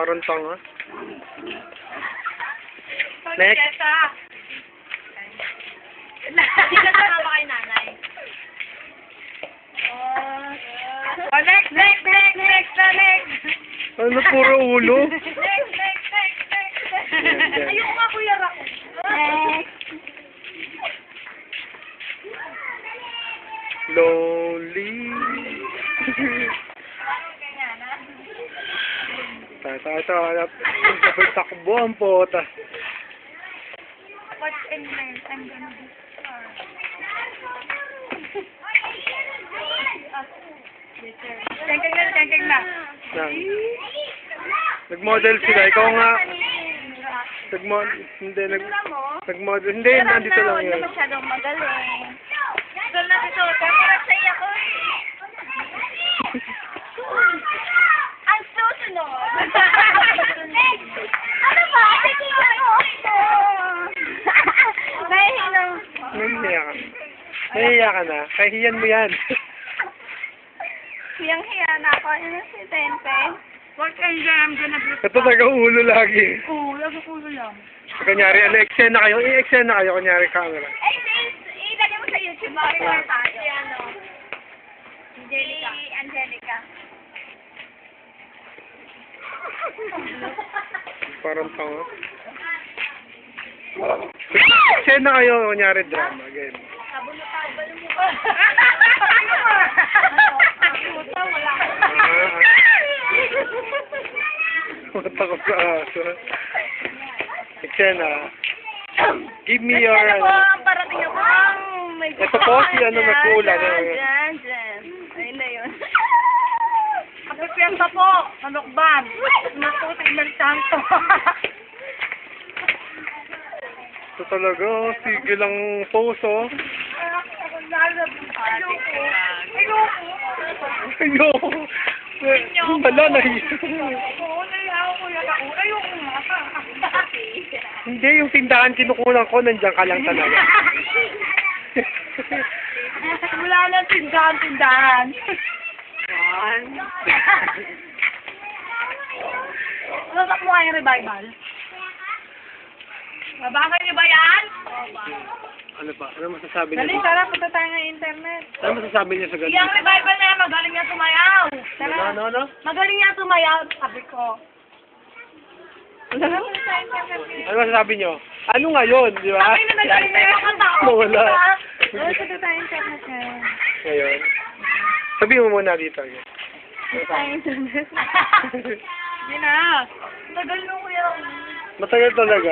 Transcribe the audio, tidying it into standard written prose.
Parang tanga. Next. Hindi ka sama kay nanay. Next. Ano, puro ulo? Next. Ayoko nga, Kuya Rako. Next. Lonely. Sabay takbo ang pota. What's in there? I'm gonna be star. Tengkeng na. Yan. Nag-model sila. Ikaw nga. Nag-model. Hindi, nandito lang Huwag yun. na masyadong magaling. Doon na si Soto. Masaya ko ang susunod. Ano ba? Sige ako. Nahihiya ka. Nahihiya ka na. Kahiyan mo yan. Hiyang-hiya na ako. Ano si Tente? What and I'm gonna be... Ito taga-ulo lagi. Oo, lagi ulo lang. Kunyari, eksena kayo. I-eksena kayo. Kunyari, camera. Ay, ilagay mo sa YouTube. Bakit na tayo? Si ano? Angelica. Si Angelica. Parang tanga. Eksena kayo. Kunyari, drama. Game. Sabon mo ka. Wala ka. Matakot sa aso. Eksena. Give me your... Ano po, ang parating ako. May Ito po si ano nagkula. Diyan. Ayun na yun. Kapipiyanta po. Manokban. Maputing ng santo. Ito talaga. Sige lang poso. Ayoko. Wala na yun. Oo, naiyaw ko yan ako. Ayoko nga. Hindi, yung tindahan kinukulang ko, nandiyan ka lang talaga. Wala na tindahan. Nasak mo kayong revival? Mabagal niyo ba yan? Ano ba? Ano masasabi niya? Dali, tara, punta tayo ng internet. Ano masasabi niya sa ganun? Yung revival na yan, magaling niya sumayaw. Tara. Ano? Magaling niya sumayaw, sabi ko. Tara, punta tayo ng internet. Ano masasabi niyo? Ano ngayon, di ba? Sabi na magaling na yung mga tao. Wala. Tara, punta tayo ng internet ngayon. Ngayon. Sabihin mo muna dito. Punta tayo ng internet. Hindi na. Tagal mo kuya. Matagal talaga.